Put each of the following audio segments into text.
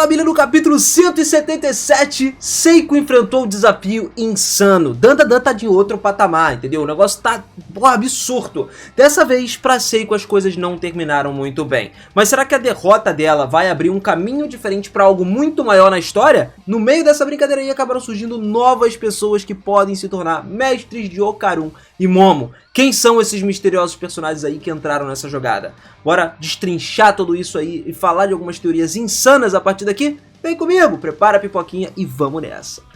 família, no capítulo 177, Seiko enfrentou o desafio insano. Dandadan tá de outro patamar, entendeu? O negócio tá, absurdo. Dessa vez, pra Seiko, as coisas não terminaram muito bem. Mas será que a derrota dela vai abrir um caminho diferente pra algo muito maior na história? No meio dessa brincadeira aí, acabaram surgindo novas pessoas que podem se tornar mestres de Okarun e Momo. Quem são esses misteriosos personagens aí que entraram nessa jogada? Bora destrinchar tudo isso aí e falar de algumas teorias insanas a partir daqui? Vem comigo, prepara a pipoquinha e vamos nessa!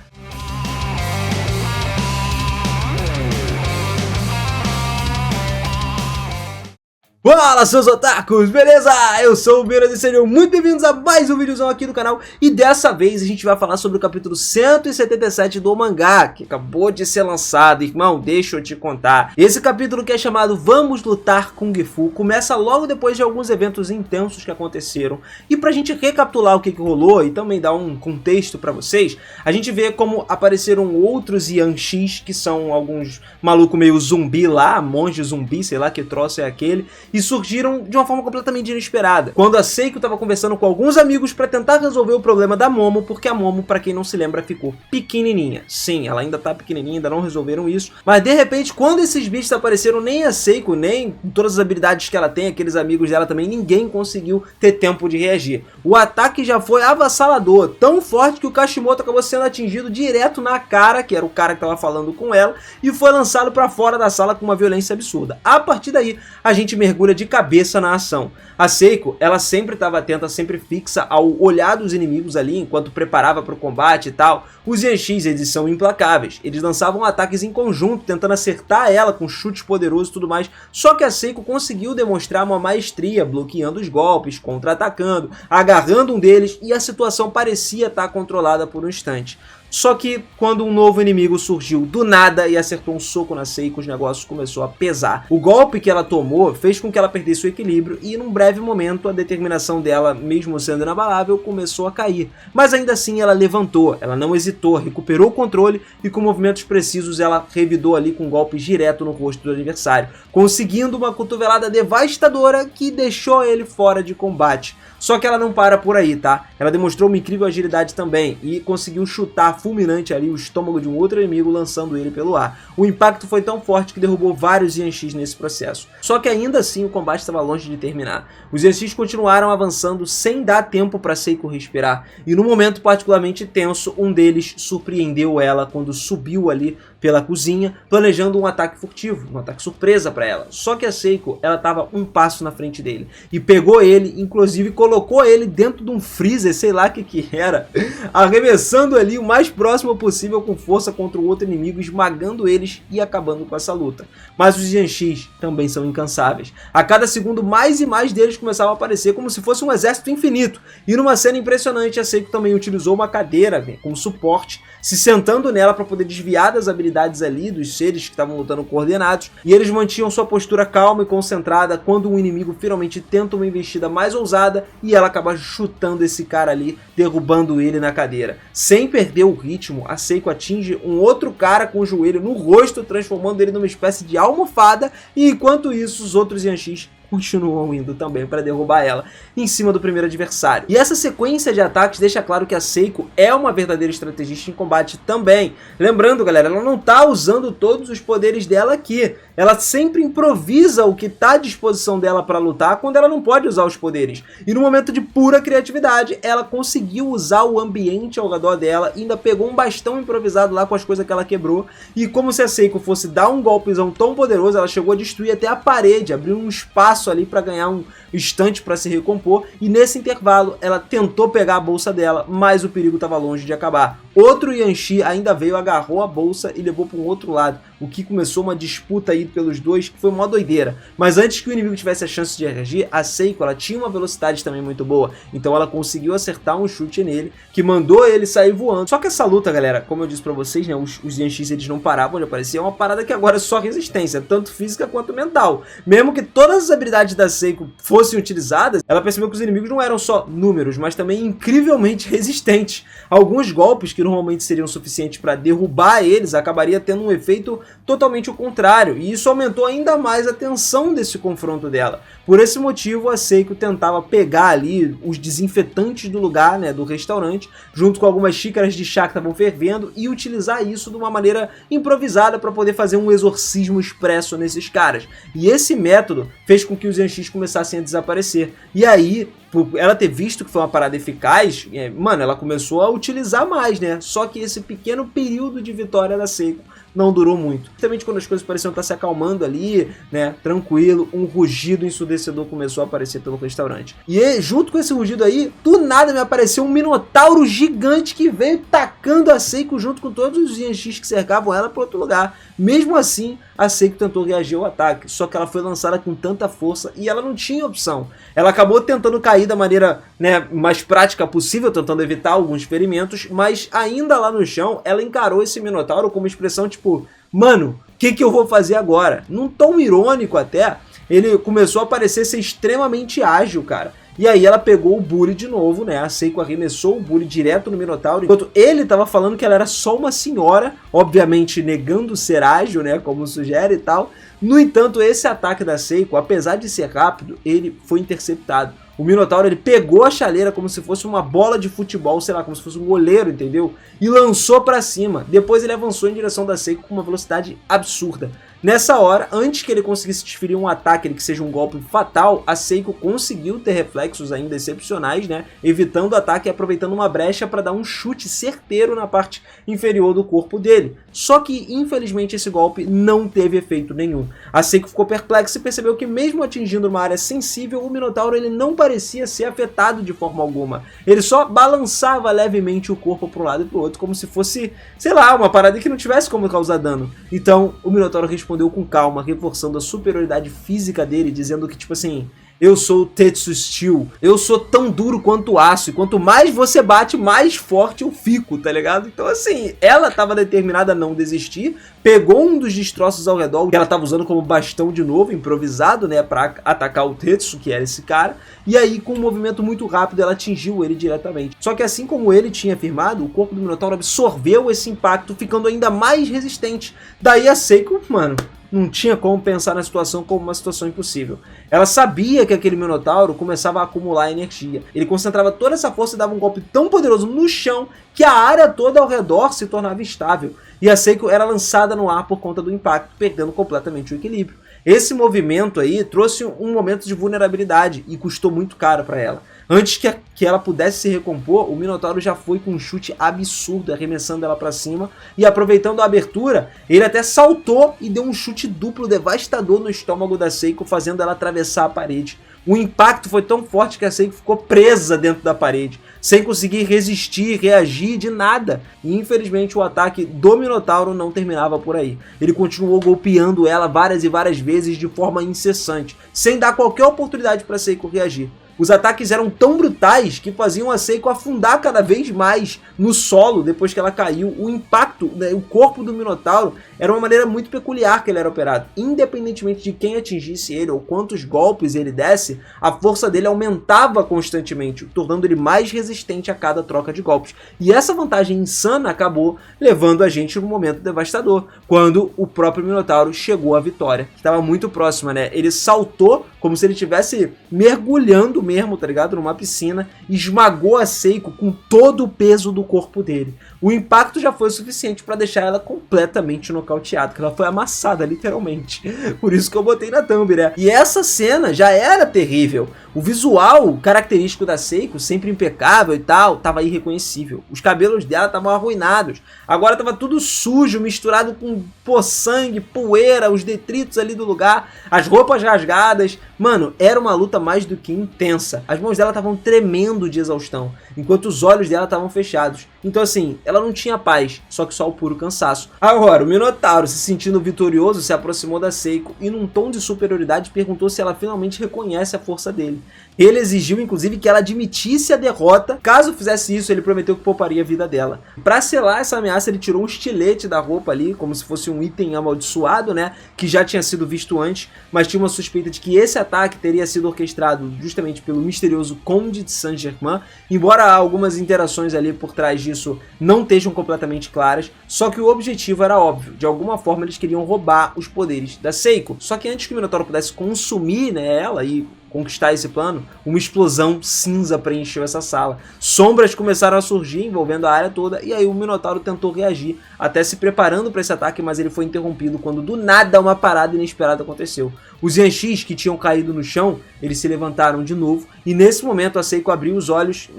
Fala, seus otakus, beleza? Eu sou o Beira e sejam muito bem-vindos a mais um videozão aqui do canal. E dessa vez a gente vai falar sobre o capítulo 177 do mangá, que acabou de ser lançado. Irmão, deixa eu te contar. Esse capítulo, que é chamado Vamos Lutar Kung Fu, começa logo depois de alguns eventos intensos que aconteceram. E pra gente recapitular o que rolou e também dar um contexto pra vocês, a gente vê como apareceram outros Yanshis, que são alguns malucos meio zumbi lá, monge zumbi, sei lá que troço é aquele, e surgiram de uma forma completamente inesperada, quando a Seiko estava conversando com alguns amigos para tentar resolver o problema da Momo, porque a Momo, para quem não se lembra, ficou pequenininha. Sim, ela ainda tá pequenininha, ainda não resolveram isso, mas de repente, quando esses bichos apareceram, nem a Seiko, nem todas as habilidades que ela tem, aqueles amigos dela também, ninguém conseguiu ter tempo de reagir. O ataque já foi avassalador, tão forte que o Kashimoto acabou sendo atingido direto na cara, que era o cara que estava falando com ela, e foi lançado para fora da sala com uma violência absurda. A partir daí, a gente mergulha de cabeça na ação. A Seiko, ela sempre estava atenta, sempre fixa ao olhar dos inimigos ali, enquanto preparava para o combate e tal. Os Yanshis, eles são implacáveis. Eles lançavam ataques em conjunto, tentando acertar ela com chutes poderosos e tudo mais. Só que a Seiko conseguiu demonstrar uma maestria, bloqueando os golpes, contra-atacando, agarrando um deles, e a situação parecia estar controlada por um instante. Só que quando um novo inimigo surgiu do nada e acertou um soco na Seiko, os negócios começou a pesar. O golpe que ela tomou fez com que ela perdesse o equilíbrio e num breve momento a determinação dela, mesmo sendo inabalável, começou a cair. Mas ainda assim ela levantou, ela não hesitou, recuperou o controle e com movimentos precisos ela revidou ali com golpes direto no rosto do adversário, conseguindo uma cotovelada devastadora que deixou ele fora de combate. Só que ela não para por aí, tá? Ela demonstrou uma incrível agilidade também e conseguiu chutar fulminante ali o estômago de um outro inimigo, lançando ele pelo ar. O impacto foi tão forte que derrubou vários Yanshis nesse processo. Só que ainda assim o combate estava longe de terminar. Os Yanshis continuaram avançando sem dar tempo para Seiko respirar. E num momento particularmente tenso, um deles surpreendeu ela quando subiu ali pela cozinha, planejando um ataque furtivo, um ataque surpresa para ela. Só que a Seiko, ela estava um passo na frente dele e pegou ele, inclusive colocou ele dentro de um freezer, sei lá o que era, arremessando ali o mais próximo possível com força contra o outro inimigo, esmagando eles e acabando com essa luta. Mas os Yanshis também são incansáveis. A cada segundo, mais e mais deles começavam a aparecer como se fosse um exército infinito. E numa cena impressionante, a Seiko também utilizou uma cadeira como suporte, se sentando nela para poder desviar das habilidades ali dos seres que estavam lutando coordenados, e eles mantinham sua postura calma e concentrada quando um inimigo finalmente tenta uma investida mais ousada e ela acaba chutando esse cara ali, derrubando ele na cadeira. Sem perder o ritmo, a Seiko atinge um outro cara com o joelho no rosto, transformando ele numa espécie de almofada, e enquanto isso os outros Yanshis continuam indo também para derrubar ela em cima do primeiro adversário. E essa sequência de ataques deixa claro que a Seiko é uma verdadeira estrategista em combate também. Lembrando, galera, ela não tá usando todos os poderes dela aqui. Ela sempre improvisa o que tá à disposição dela para lutar quando ela não pode usar os poderes. E no momento de pura criatividade, ela conseguiu usar o ambiente ao redor dela, ainda pegou um bastão improvisado lá com as coisas que ela quebrou, e como se a Seiko fosse dar um golpezão tão poderoso, ela chegou a destruir até a parede, abriu um espaço ali para ganhar um instante para se recompor, e nesse intervalo ela tentou pegar a bolsa dela, mas o perigo estava longe de acabar. Outro Yanshi ainda veio, agarrou a bolsa e levou para um outro lado, o que começou uma disputa aí pelos dois, que foi uma doideira. Mas antes que o inimigo tivesse a chance de reagir, a Seiko, ela tinha uma velocidade também muito boa, então ela conseguiu acertar um chute nele, que mandou ele sair voando. Só que essa luta, galera, como eu disse pra vocês, né, os Yanshis, eles não paravam de aparecer, é uma parada que agora é só resistência, tanto física quanto mental. Mesmo que todas as habilidades da Seiko fossem utilizadas, ela percebeu que os inimigos não eram só números, mas também incrivelmente resistentes. Alguns golpes que normalmente seriam suficientes para derrubar eles, acabaria tendo um efeito totalmente o contrário, e isso aumentou ainda mais a tensão desse confronto dela. Por esse motivo, a Seiko tentava pegar ali os desinfetantes do lugar, né, do restaurante, junto com algumas xícaras de chá que estavam fervendo, e utilizar isso de uma maneira improvisada para poder fazer um exorcismo expresso nesses caras. E esse método fez com que os Yanshis começassem a desaparecer. E aí, por ela ter visto que foi uma parada eficaz, mano, ela começou a utilizar mais, né? Só que esse pequeno período de vitória da Seiko não durou muito. Justamente quando as coisas pareciam estar se acalmando ali, né, tranquilo, um rugido ensurdecedor começou a aparecer pelo restaurante. E junto com esse rugido aí, do nada me apareceu um minotauro gigante que veio tacando a Seiko junto com todos os Yanshis que cercavam ela para outro lugar. Mesmo assim, a Seiko tentou reagir ao ataque, só que ela foi lançada com tanta força e ela não tinha opção. Ela acabou tentando cair da maneira, né, mais prática possível, tentando evitar alguns ferimentos, mas ainda lá no chão, ela encarou esse minotauro com uma expressão tipo, mano, o que eu vou fazer agora? Num tom irônico até, ele começou a parecer ser extremamente ágil, cara. E aí ela pegou o Buri de novo, né? A Seiko arremessou o Buri direto no Minotauro, enquanto ele tava falando que ela era só uma senhora, obviamente negando ser ágil, né? Como sugere e tal. No entanto, esse ataque da Seiko, apesar de ser rápido, ele foi interceptado. O Minotauro, ele pegou a chaleira como se fosse uma bola de futebol, sei lá, como se fosse um goleiro, entendeu? E lançou pra cima. Depois ele avançou em direção da Seiko com uma velocidade absurda. Nessa hora, antes que ele conseguisse desferir um ataque que seja um golpe fatal, a Seiko conseguiu ter reflexos ainda excepcionais, né? Evitando o ataque e aproveitando uma brecha para dar um chute certeiro na parte inferior do corpo dele. Só que, infelizmente, esse golpe não teve efeito nenhum. A Seiko ficou perplexa e percebeu que mesmo atingindo uma área sensível, o Minotauro ele não parecia ser afetado de forma alguma. Ele só balançava levemente o corpo para um lado e para o outro, como se fosse, sei lá, uma parada que não tivesse como causar dano. Então, o Minotauro respondeu com calma, reforçando a superioridade física dele, dizendo que, tipo assim, eu sou o Tetsu Steel, eu sou tão duro quanto aço, e quanto mais você bate, mais forte eu fico, tá ligado? Então, assim, ela tava determinada a não desistir, pegou um dos destroços ao redor, que ela tava usando como bastão de novo, improvisado, né, pra atacar o Tetsu, que era esse cara, e aí, com um movimento muito rápido, ela atingiu ele diretamente. Só que assim como ele tinha afirmado, o corpo do Minotauro absorveu esse impacto, ficando ainda mais resistente. Daí a Seiko, mano, não tinha como pensar na situação como uma situação impossível. Ela sabia que aquele Minotauro começava a acumular energia. Ele concentrava toda essa força e dava um golpe tão poderoso no chão que a área toda ao redor se tornava instável. E a Seiko era lançada no ar por conta do impacto, perdendo completamente o equilíbrio. Esse movimento aí trouxe um momento de vulnerabilidade e custou muito caro para ela. Antes que ela pudesse se recompor, o Minotauro já foi com um chute absurdo, arremessando ela para cima. E aproveitando a abertura, ele até saltou e deu um chute duplo devastador no estômago da Seiko, fazendo ela atravessar a parede. O impacto foi tão forte que a Seiko ficou presa dentro da parede, sem conseguir resistir, reagir de nada. E infelizmente o ataque do Minotauro não terminava por aí. Ele continuou golpeando ela várias e várias vezes de forma incessante, sem dar qualquer oportunidade para Seiko reagir. Os ataques eram tão brutais que faziam a Seiko afundar cada vez mais no solo depois que ela caiu. O impacto, né, o corpo do Minotauro era uma maneira muito peculiar que ele era operado. Independentemente de quem atingisse ele ou quantos golpes ele desse, a força dele aumentava constantemente, tornando ele mais resistente a cada troca de golpes. E essa vantagem insana acabou levando a gente num momento devastador, quando o próprio Minotauro chegou à vitória, que estava muito próxima, né? Ele saltou como se ele estivesse mergulhando mesmo, tá ligado? Numa piscina, esmagou a Seiko com todo o peso do corpo dele. O impacto já foi o suficiente para deixar ela completamente nocauteada, que ela foi amassada, literalmente. Por isso que eu botei na thumb, né? E essa cena já era terrível. O visual característico da Seiko, sempre impecável e tal, tava irreconhecível. Os cabelos dela estavam arruinados. Agora tava tudo sujo, misturado com sangue, poeira, os detritos ali do lugar, as roupas rasgadas. Mano, era uma luta mais do que intensa. As mãos dela estavam tremendo de exaustão, enquanto os olhos dela estavam fechados. Então assim, ela não tinha paz, só que só o puro cansaço. Agora, o Minotauro, se sentindo vitorioso, se aproximou da Seiko e num tom de superioridade perguntou se ela finalmente reconhece a força dele. Ele exigiu, inclusive, que ela admitisse a derrota. Caso fizesse isso, ele prometeu que pouparia a vida dela. Pra selar essa ameaça, ele tirou um estilete da roupa ali, como se fosse um item amaldiçoado, né? Que já tinha sido visto antes, mas tinha uma suspeita de que esse ataque teria sido orquestrado justamente pelo misterioso Conde de Saint-Germain, embora algumas interações ali por trás disso não estejam completamente claras, só que o objetivo era óbvio, de alguma forma eles queriam roubar os poderes da Seiko. Só que antes que o Minotauro pudesse consumir, né, ela e conquistar esse plano, uma explosão cinza preencheu essa sala. Sombras começaram a surgir envolvendo a área toda, e aí o Minotauro tentou reagir, até se preparando para esse ataque, mas ele foi interrompido quando do nada uma parada inesperada aconteceu. Os Yanxis que tinham caído no chão, eles se levantaram de novo, e nesse momento a Seiko abriu os olhos,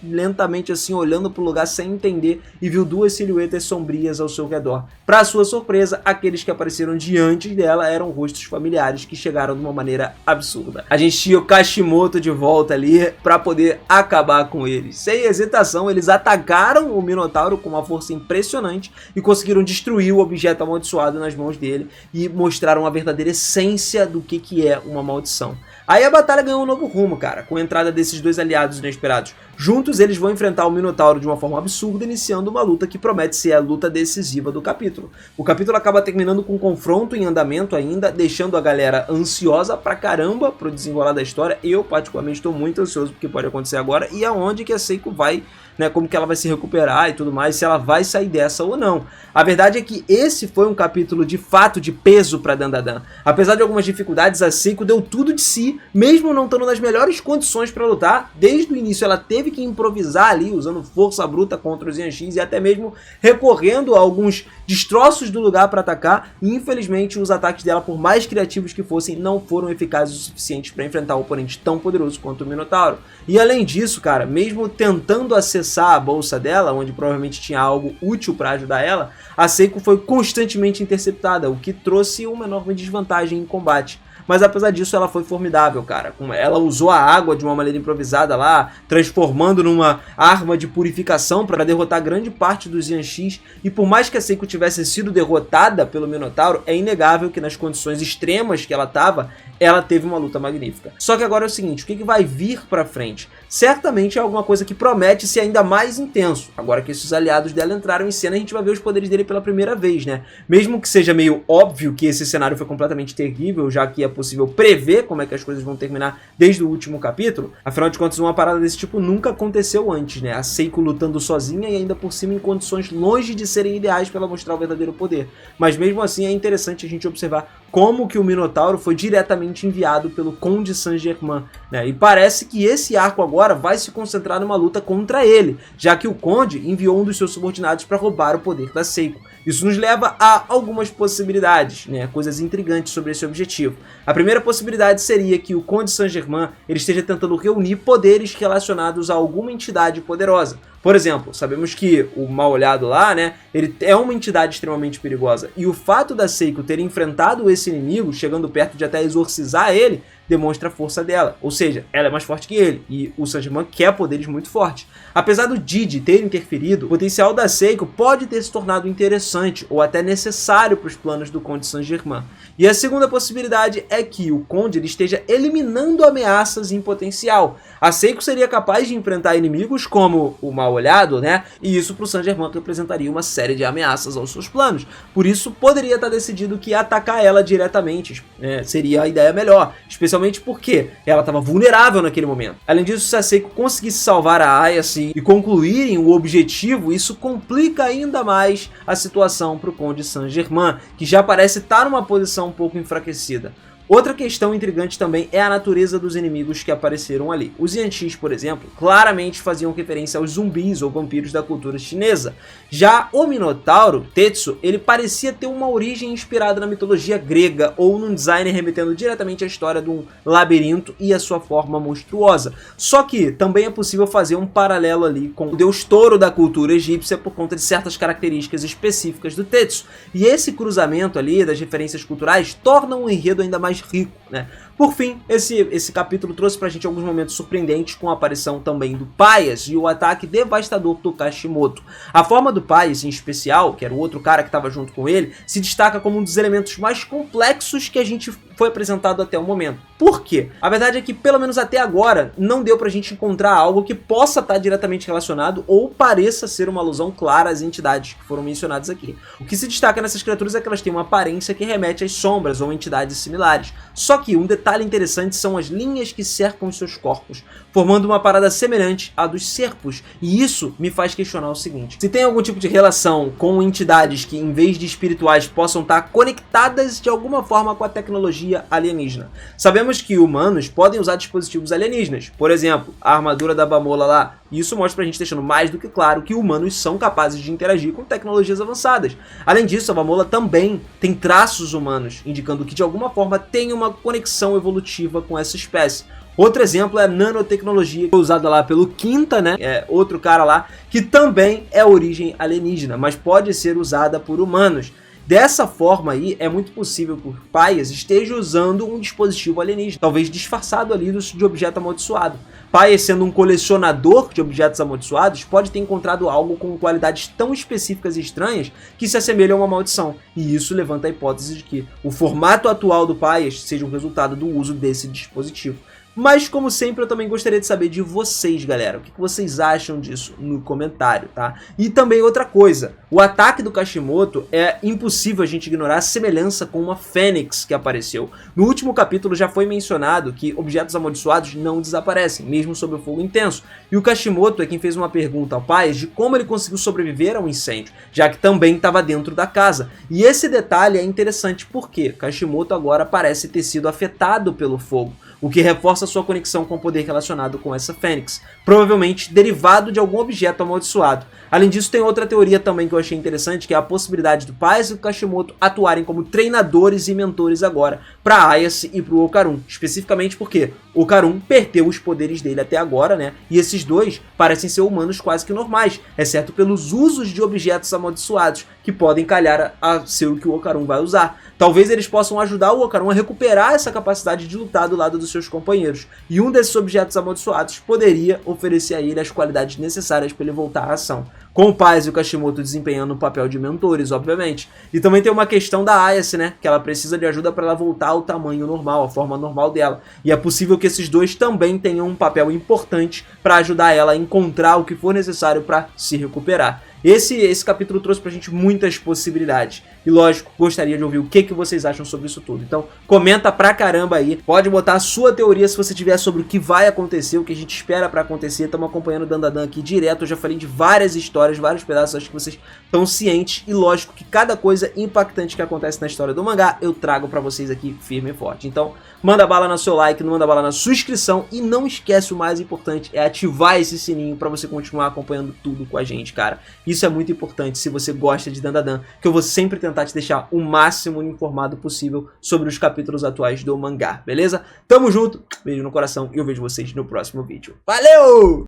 lentamente assim, olhando para o lugar sem entender, e viu duas silhuetas sombrias ao seu redor. Para sua surpresa, aqueles que apareceram diante dela eram rostos familiares que chegaram de uma maneira absurda. A gente tinha o Kashimoto de volta ali para poder acabar com eles. Sem hesitação, eles atacaram o Minotauro com uma força impressionante e conseguiram destruir o objeto amaldiçoado nas mãos dele e mostraram a verdadeira essência do que é uma maldição. Aí a batalha ganhou um novo rumo, cara, com a entrada desses dois aliados inesperados. Juntos eles vão enfrentar o Minotauro de uma forma absurda, iniciando uma luta que promete ser a luta decisiva do capítulo. O capítulo acaba terminando com um confronto em andamento ainda, deixando a galera ansiosa pra caramba pro desenrolar da história. Eu particularmente estou muito ansioso porque pode acontecer agora e aonde que a Seiko vai, né, como que ela vai se recuperar e tudo mais, se ela vai sair dessa ou não. A verdade é que esse foi um capítulo de fato de peso pra Dandadan. Apesar de algumas dificuldades, a Seiko deu tudo de si, mesmo não estando nas melhores condições pra lutar. Desde o início ela teve que improvisar ali, usando força bruta contra os Yanxis e até mesmo recorrendo a alguns destroços do lugar para atacar, e infelizmente os ataques dela, por mais criativos que fossem, não foram eficazes o suficiente para enfrentar um oponente tão poderoso quanto o Minotauro. E além disso, cara, mesmo tentando acessar a bolsa dela, onde provavelmente tinha algo útil para ajudar ela, a Seiko foi constantemente interceptada, o que trouxe uma enorme desvantagem em combate. Mas apesar disso ela foi formidável, cara. Ela usou a água de uma maneira improvisada lá, transformando numa arma de purificação para derrotar grande parte dos Yanxis. E por mais que a Seiko tivesse sido derrotada pelo Minotauro, é inegável que nas condições extremas que ela estava, ela teve uma luta magnífica. Só que agora é o seguinte, o que vai vir pra frente? Certamente é alguma coisa que promete ser ainda mais intenso. Agora que esses aliados dela entraram em cena, a gente vai ver os poderes dele pela primeira vez, né? Mesmo que seja meio óbvio que esse cenário foi completamente terrível, já que é possível prever como é que as coisas vão terminar desde o último capítulo. Afinal de contas, uma parada desse tipo nunca aconteceu antes, né? A Seiko lutando sozinha e ainda por cima em condições longe de serem ideais para ela mostrar o verdadeiro poder. Mas mesmo assim é interessante a gente observar como que o Minotauro foi diretamente enviado pelo Conde Saint-Germain, né? E parece que esse arco agora vai se concentrar numa luta contra ele, já que o Conde enviou um dos seus subordinados para roubar o poder da Seiko. Isso nos leva a algumas possibilidades, né? Coisas intrigantes sobre esse objetivo. A primeira possibilidade seria que o Conde Saint-Germain ele esteja tentando reunir poderes relacionados a alguma entidade poderosa. Por exemplo, sabemos que o Mal-Olhado lá, né, ele é uma entidade extremamente perigosa. E o fato da Seiko ter enfrentado esse inimigo, chegando perto de até exorcizar ele, demonstra a força dela. Ou seja, ela é mais forte que ele. E o Saint-Germain quer poderes muito fortes. Apesar do Didi ter interferido, o potencial da Seiko pode ter se tornado interessante ou até necessário para os planos do Conde Saint-Germain. E a segunda possibilidade é que o Conde ele esteja eliminando ameaças em potencial. A Seiko seria capaz de enfrentar inimigos como o Mal-Olhado, né? E isso para o Saint-Germain representaria uma série de ameaças aos seus planos. Por isso, poderia estar decidido que atacar ela diretamente seria a ideia melhor. Especialmente porque ela estava vulnerável naquele momento. Além disso, se a Seiko conseguisse salvar a Aya assim, e concluírem o objetivo, isso complica ainda mais a situação para o Conde Saint-Germain, que já parece estar numa posição um pouco enfraquecida. Outra questão intrigante também é a natureza dos inimigos que apareceram ali. Os Yanxis, por exemplo, claramente faziam referência aos zumbis ou vampiros da cultura chinesa. Já o Minotauro, Tetsu, ele parecia ter uma origem inspirada na mitologia grega ou num design remetendo diretamente à história de um labirinto e a sua forma monstruosa. Só que também é possível fazer um paralelo ali com o deus touro da cultura egípcia por conta de certas características específicas do Tetsu. E esse cruzamento ali das referências culturais torna o enredo ainda mais rico, né? Por fim, esse capítulo trouxe pra gente alguns momentos surpreendentes com a aparição também do Paias e o ataque devastador do Kashimoto. A forma do Paias, em especial, que era o outro cara que estava junto com ele, se destaca como um dos elementos mais complexos que a gente foi apresentado até o momento. Por quê? A verdade é que, pelo menos até agora, não deu pra gente encontrar algo que possa estar diretamente relacionado ou pareça ser uma alusão clara às entidades que foram mencionadas aqui. O que se destaca nessas criaturas é que elas têm uma aparência que remete às sombras ou entidades similares. Só que um detalhe interessante são as linhas que cercam os seus corpos, formando uma parada semelhante à dos serpos. E isso me faz questionar o seguinte: se tem algum tipo de relação com entidades que, em vez de espirituais, possam estar conectadas de alguma forma com a tecnologia alienígena. Sabemos que humanos podem usar dispositivos alienígenas, por exemplo, a armadura da Bamola lá. Isso mostra pra gente, deixando mais do que claro que humanos são capazes de interagir com tecnologias avançadas. Além disso, a Bamola também tem traços humanos, indicando que de alguma forma tem uma conexão evolutiva com essa espécie. Outro exemplo é a nanotecnologia, que é usada lá pelo Quinta, né? É outro cara lá, que também é origem alienígena, mas pode ser usada por humanos. Dessa forma aí, é muito possível que o Paias esteja usando um dispositivo alienígena, talvez disfarçado ali de objeto amaldiçoado. Paias, sendo um colecionador de objetos amaldiçoados, pode ter encontrado algo com qualidades tão específicas e estranhas que se assemelham a uma maldição. E isso levanta a hipótese de que o formato atual do Paias seja um resultado do uso desse dispositivo. Mas, como sempre, eu também gostaria de saber de vocês, galera. O que vocês acham disso no comentário, tá? E também outra coisa, o ataque do Kashimoto é impossível a gente ignorar a semelhança com uma fênix que apareceu. No último capítulo já foi mencionado que objetos amaldiçoados não desaparecem, mesmo sob o fogo intenso. E o Kashimoto é quem fez uma pergunta ao Paias de como ele conseguiu sobreviver ao incêndio, já que também estava dentro da casa. E esse detalhe é interessante porque Kashimoto agora parece ter sido afetado pelo fogo, o que reforça sua conexão com o poder relacionado com essa fênix, provavelmente derivado de algum objeto amaldiçoado. Além disso, tem outra teoria também que eu achei interessante, que é a possibilidade do Paias e do Kashimoto atuarem como treinadores e mentores agora para Ayase e para o Okarun, especificamente porque Okarun perdeu os poderes dele até agora, né? E esses dois parecem ser humanos quase que normais, exceto pelos usos de objetos amaldiçoados, que podem calhar a ser o que o Okarun vai usar. Talvez eles possam ajudar o Okarun a recuperar essa capacidade de lutar do lado dos seus companheiros, e um desses objetos amaldiçoados poderia oferecer a ele as qualidades necessárias para ele voltar à ação, com o Paias e o Kashimoto desempenhando o papel de mentores, obviamente. E também tem uma questão da Ayase, né, que ela precisa de ajuda para ela voltar ao tamanho normal, à forma normal dela, e é possível que esses dois também tenham um papel importante para ajudar ela a encontrar o que for necessário para se recuperar. Esse capítulo trouxe pra gente muitas possibilidades. E lógico, gostaria de ouvir o que vocês acham sobre isso tudo. Então, comenta pra caramba aí. Pode botar a sua teoria se você tiver sobre o que vai acontecer, o que a gente espera pra acontecer. Estamos acompanhando o Dandadan aqui direto. Eu já falei de várias histórias, vários pedaços. Acho que vocês estão cientes. E lógico que cada coisa impactante que acontece na história do mangá, eu trago pra vocês aqui firme e forte. Então, manda bala no seu like, manda bala na sua inscrição. E não esquece, o mais importante é ativar esse sininho pra você continuar acompanhando tudo com a gente, cara. Isso é muito importante se você gosta de Dandadan, que eu vou sempre tentar te deixar o máximo informado possível sobre os capítulos atuais do mangá, beleza? Tamo junto, beijo no coração e eu vejo vocês no próximo vídeo. Valeu!